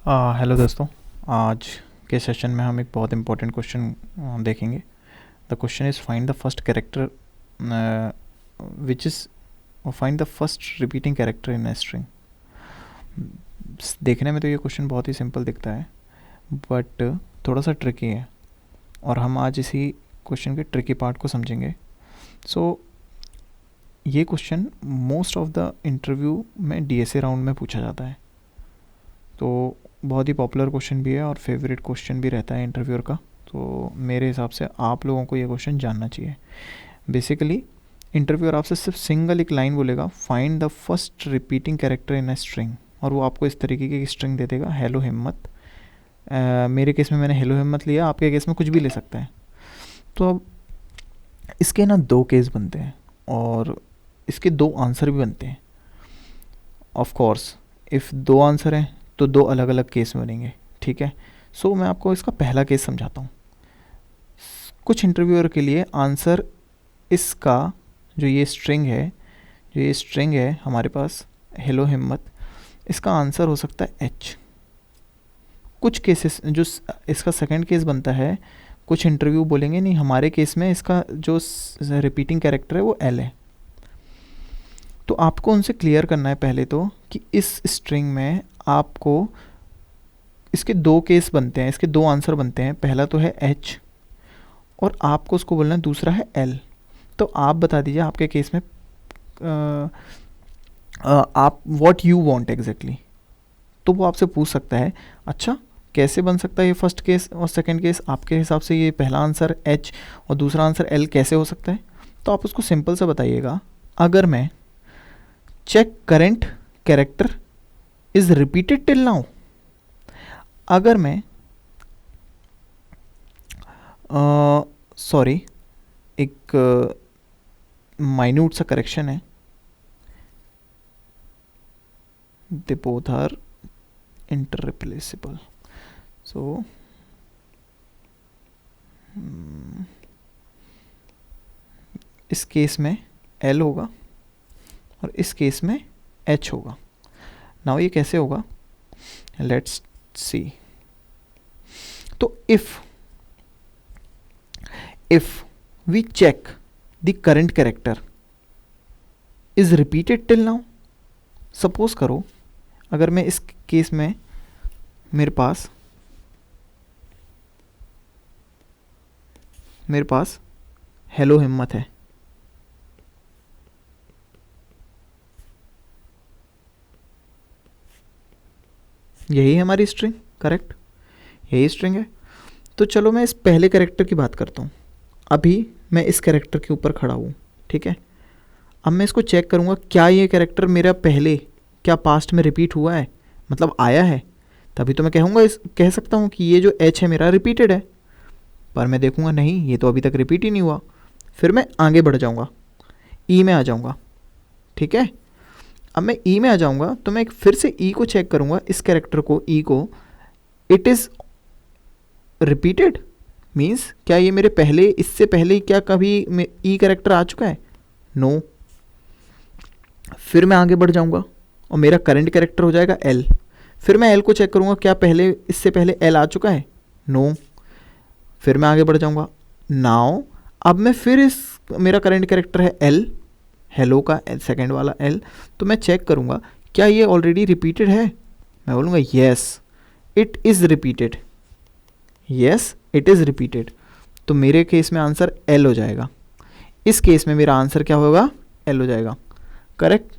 Hello दोस्तों। आज के सेशन में हम एक बहुत इम्पोर्टेंट क्वेश्चन देखेंगे। The question is find the first character which is find the first repeating character in a string. देखने में तो ये क्वेश्चन बहुत ही सिंपल दिखता है, बट थोड़ा सा ट्रिकी है, और हम आज इसी क्वेश्चन के ट्रिकी पार्ट को समझेंगे। सो ये question most of the interview में डीएसए राउंड में पूछा जाता है, तो बहुत ही पॉपुलर क्वेश्चन भी है और फेवरेट क्वेश्चन भी रहता है इंटरव्यूअर का। तो मेरे हिसाब से आप लोगों को ये क्वेश्चन जानना चाहिए। बेसिकली इंटरव्यूअर आपसे सिर्फ सिंगल एक लाइन बोलेगा, find the first repeating character in a string, और वो आपको इस तरीके की स्ट्रिंग दे देगा, हेलो हिम्मत। मेरे केस में मैंने हेलो हिम्मत लिया, आपके केस में कुछ भी ले सकता है। तो अब इसके ना दो केस बनते हैं और इसके दो आंसर भी बनते हैं। ऑफ कोर्स इफ़ दो आंसर हैं तो दो अलग अलग केस बनेंगे, ठीक है। सो मैं आपको इसका पहला केस समझाता हूँ। कुछ इंटरव्यूअर के लिए आंसर इसका जो ये स्ट्रिंग है हमारे पास हेलो हिम्मत, इसका आंसर हो सकता है एच। कुछ केसेस जो इसका सेकंड केस बनता है, कुछ इंटरव्यू बोलेंगे नहीं, हमारे केस में इसका जो रिपीटिंग कैरेक्टर है वो एल है। तो आपको उनसे क्लियर करना है पहले तो कि इस स्ट्रिंग में आपको इसके दो केस बनते हैं, इसके दो आंसर बनते हैं। पहला तो है एच और आपको उसको बोलना है दूसरा है एल। तो आप बता दीजिए आपके केस में आप व्हाट यू वांट एग्जैक्टली। तो वो आपसे पूछ सकता है, अच्छा कैसे बन सकता है ये फर्स्ट केस और सेकंड केस, आपके हिसाब से ये पहला आंसर एच और दूसरा आंसर एल कैसे हो सकता है। तो आप उसको सिंपल से बताइएगा, अगर मैं check current character is repeated till now, अगर मैं सॉरी एक माइन्यूट सा करेक्शन है, they both are inter replaceable. So इस केस में एल होगा और इस केस में एच होगा। नाउ ये कैसे होगा, लेट्स सी। तो if we check the current character is repeated till now, suppose करो अगर मैं इस केस में मेरे पास हेलो हिम्मत है, यही है हमारी स्ट्रिंग, करेक्ट, यही स्ट्रिंग है। तो चलो मैं इस पहले कैरेक्टर की बात करता हूँ। अभी मैं इस कैरेक्टर के ऊपर खड़ा हूँ, ठीक है। अब मैं इसको चेक करूँगा, क्या ये कैरेक्टर मेरा पहले क्या पास्ट में रिपीट हुआ है, मतलब आया है, तभी तो मैं कह सकता हूँ कि ये जो एच है मेरा रिपीटेड है। पर मैं देखूँगा नहीं, ये तो अभी तक रिपीट ही नहीं हुआ। फिर मैं आगे बढ़ जाऊँगा, ई में आ जाऊँगा, ठीक है। अब मैं ई में आ जाऊँगा तो मैं फिर से ई को चेक करूँगा, इस कैरेक्टर को, ई को, इट इज़ रिपीटेड मीन्स क्या ये मेरे पहले, इससे पहले क्या कभी ई कैरेक्टर आ चुका है, नो। फिर मैं आगे बढ़ जाऊँगा और मेरा करंट कैरेक्टर हो जाएगा एल। फिर मैं एल को चेक करूँगा, क्या पहले, इससे पहले एल आ चुका है, नो। फिर मैं आगे बढ़ जाऊँगा, नाउ अब मैं फिर इस, मेरा करंट कैरेक्टर है एल, हेलो का सेकंड वाला एल, तो मैं चेक करूँगा क्या ये ऑलरेडी रिपीटेड है। मैं बोलूँगा yes it is repeated, yes it is repeated. तो मेरे केस में आंसर एल हो जाएगा, इस केस में मेरा आंसर क्या होगा, एल हो जाएगा, करेक्ट।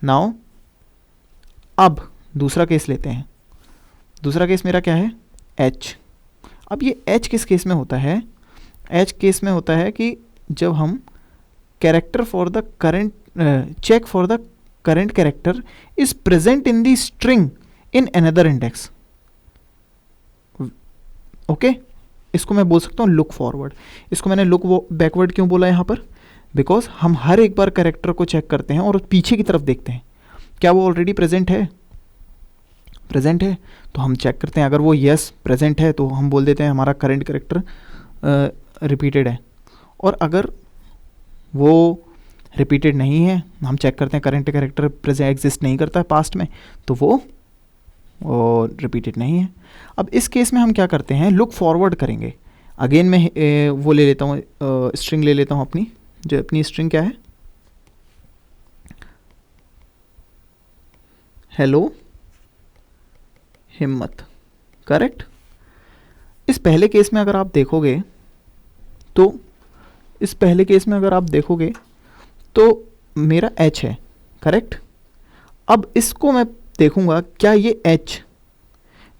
नाउ अब दूसरा केस लेते हैं। दूसरा केस मेरा क्या है, एच। अब ये एच किस केस में होता है, एच केस में होता है कि जब हम character for the current check for the current character is present in the string in another index, okay. इसको मैं बोल सकता हूँ लुक फॉरवर्ड। इसको मैंने लुक बैकवर्ड क्यों बोला यहाँ पर, बिकॉज हम हर एक बार कैरेक्टर को चेक करते हैं और पीछे की तरफ देखते हैं, क्या वो ऑलरेडी प्रेजेंट है, प्रेजेंट है तो हम चेक करते हैं। अगर वो यस प्रेजेंट है तो हम बोल देते हैं हमारा करंट कैरेक्टर रिपीटेड है, और अगर वो रिपीटेड नहीं है, हम चेक करते हैं करंट कैरेक्टर प्रेजेंट एग्जिस्ट नहीं करता है पास्ट में, तो वो रिपीटेड नहीं है। अब इस केस में हम क्या करते हैं, लुक फॉरवर्ड करेंगे। अगेन मैं वो ले लेता हूँ, स्ट्रिंग ले लेता हूँ अपनी, जो अपनी स्ट्रिंग क्या है, हेलो हिम्मत, करेक्ट। इस पहले केस में अगर आप देखोगे तो मेरा h है, करेक्ट। अब इसको मैं देखूंगा क्या ये h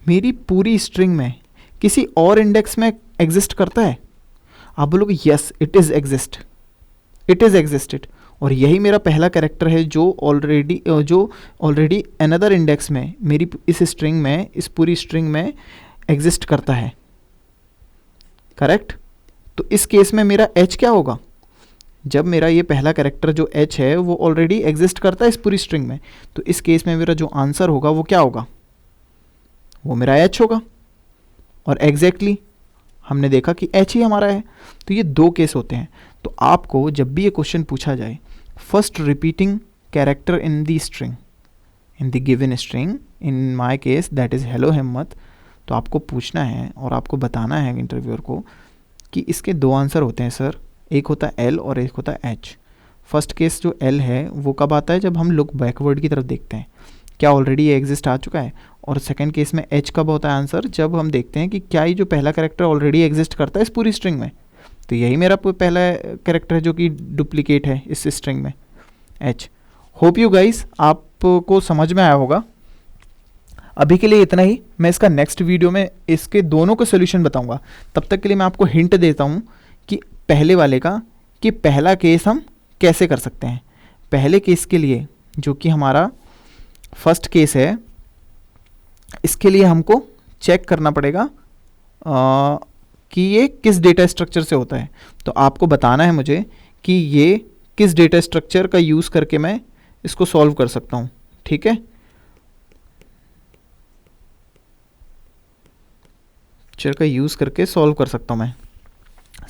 मेरी पूरी स्ट्रिंग में किसी और इंडेक्स में एग्जिस्ट करता है। आप बोलोगे यस इट इज़ एग्जिस्टेड, और यही मेरा पहला कैरेक्टर है जो ऑलरेडी अनदर इंडेक्स में मेरी इस स्ट्रिंग में, इस पूरी स्ट्रिंग में एग्जिस्ट करता है, करेक्ट। तो इस केस में मेरा h क्या होगा, जब मेरा ये पहला कैरेक्टर जो h है वो ऑलरेडी एग्जिस्ट करता है इस पूरी स्ट्रिंग में, तो इस केस में मेरा जो आंसर होगा वो क्या होगा, वो मेरा h होगा। और एग्जैक्टली हमने देखा कि h ही हमारा है। तो ये दो केस होते हैं। तो आपको जब भी ये क्वेश्चन पूछा जाए, first repeating character in the string, in the given string, in my case that is hello हिम्मत, तो आपको पूछना है और आपको बताना है इंटरव्यूअर को कि इसके दो आंसर होते हैं सर, एक होता है L और एक होता है H। फर्स्ट केस जो L है वो कब आता है, जब हम लुक बैकवर्ड की तरफ देखते हैं, क्या ऑलरेडी ये एग्जिस्ट आ चुका है। और सेकंड केस में H कब होता है आंसर, जब हम देखते हैं कि क्या ये जो पहला कैरेक्टर ऑलरेडी एग्जिस्ट करता है इस पूरी स्ट्रिंग में। तो यही मेरा पहला कैरेक्टर है जो कि डुप्लीकेट है इस स्ट्रिंग में, H। होप यू गाइस आपको समझ में आया होगा। अभी के लिए इतना ही, मैं इसका नेक्स्ट वीडियो में इसके दोनों का सोल्यूशन बताऊंगा। तब तक के लिए मैं आपको हिंट देता हूं कि पहले वाले का, कि पहला केस हम कैसे कर सकते हैं। पहले केस के लिए जो कि हमारा फर्स्ट केस है, इसके लिए हमको चेक करना पड़ेगा कि ये किस डेटा स्ट्रक्चर से होता है। तो आपको बताना है मुझे कि ये किस डेटा स्ट्रक्चर का यूज़ करके मैं इसको सॉल्व कर सकता हूँ, ठीक है। स्ट्रक्चर का यूज़ करके सॉल्व कर सकता हूँ मैं।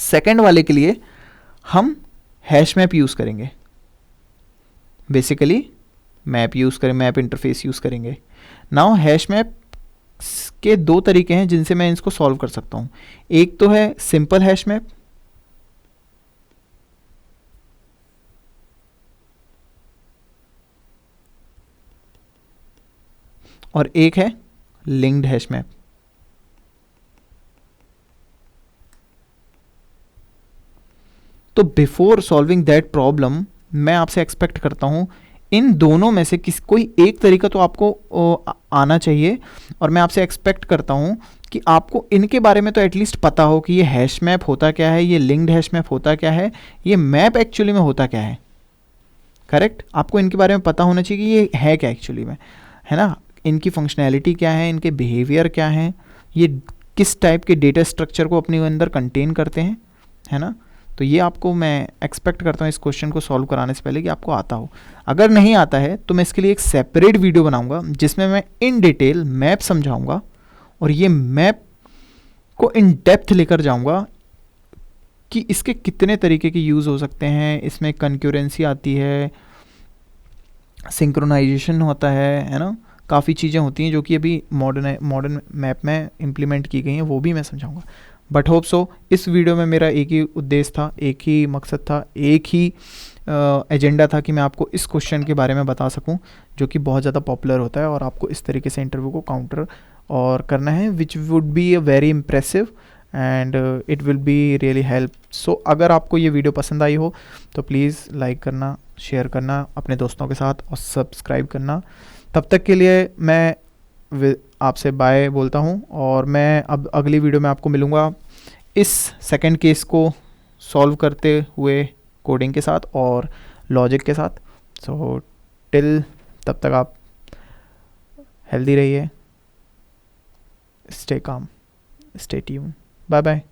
सेकंड वाले के लिए हम हैश मैप यूज़ करेंगे, बेसिकली मैप इंटरफेस यूज़ करेंगे। नाउ हैश मैप के दो तरीके हैं जिनसे मैं इसको सॉल्व कर सकता हूँ। एक तो है सिंपल हैश मैप, और एक है लिंक्ड हैश मैप। तो बिफोर सॉल्विंग दैट प्रॉब्लम मैं आपसे एक्सपेक्ट करता हूँ इन दोनों में से कोई एक तरीका तो आपको आना चाहिए, और मैं आपसे एक्सपेक्ट करता हूँ कि आपको इनके बारे में तो एटलीस्ट पता हो कि ये हैश मैप होता क्या है, ये लिंक्ड हैश मैप होता क्या है, ये मैप एक्चुअली में होता क्या है, करेक्ट। आपको इनके बारे में पता होना चाहिए कि ये है क्या एक्चुअली में, है ना। इनकी फंक्शनैलिटी क्या है, इनके बिहेवियर क्या है, ये किस टाइप के डेटा स्ट्रक्चर को अपने अंदर कंटेन करते हैं, है ना। तो ये आपको मैं एक्सपेक्ट करता हूँ इस क्वेश्चन को सॉल्व कराने से पहले कि आपको आता हो। अगर नहीं आता है तो मैं इसके लिए एक सेपरेट वीडियो बनाऊंगा जिसमें मैं इन डिटेल मैप समझाऊंगा, और ये मैप को इन डेप्थ लेकर जाऊंगा कि इसके कितने तरीके के यूज़ हो सकते हैं। इसमें कंक्यूरेंसी आती है, सिंक्रोनाइजेशन होता है ना, काफ़ी चीज़ें होती हैं जो कि अभी मॉडर्न मैप में इम्प्लीमेंट की गई हैं, वो भी मैं समझाऊंगा। बट होप सो इस वीडियो में मेरा एक ही उद्देश्य था, एक ही मकसद था, एक ही एजेंडा था कि मैं आपको इस क्वेश्चन के बारे में बता सकूं जो कि बहुत ज़्यादा पॉपुलर होता है, और आपको इस तरीके से इंटरव्यू को काउंटर और करना है, which would be a very impressive and it will be really help. So अगर आपको ये वीडियो पसंद आई हो तो प्लीज़ लाइक करना, शेयर करना अपने दोस्तों के साथ, और सब्सक्राइब करना। तब तक के लिए मैं आपसे बाय बोलता हूँ, और मैं अब अगली वीडियो में आपको मिलूँगा इस सेकंड केस को सॉल्व करते हुए कोडिंग के साथ और लॉजिक के साथ। सो तब तक आप हेल्दी रहिए, stay calm, stay tune, bye bye.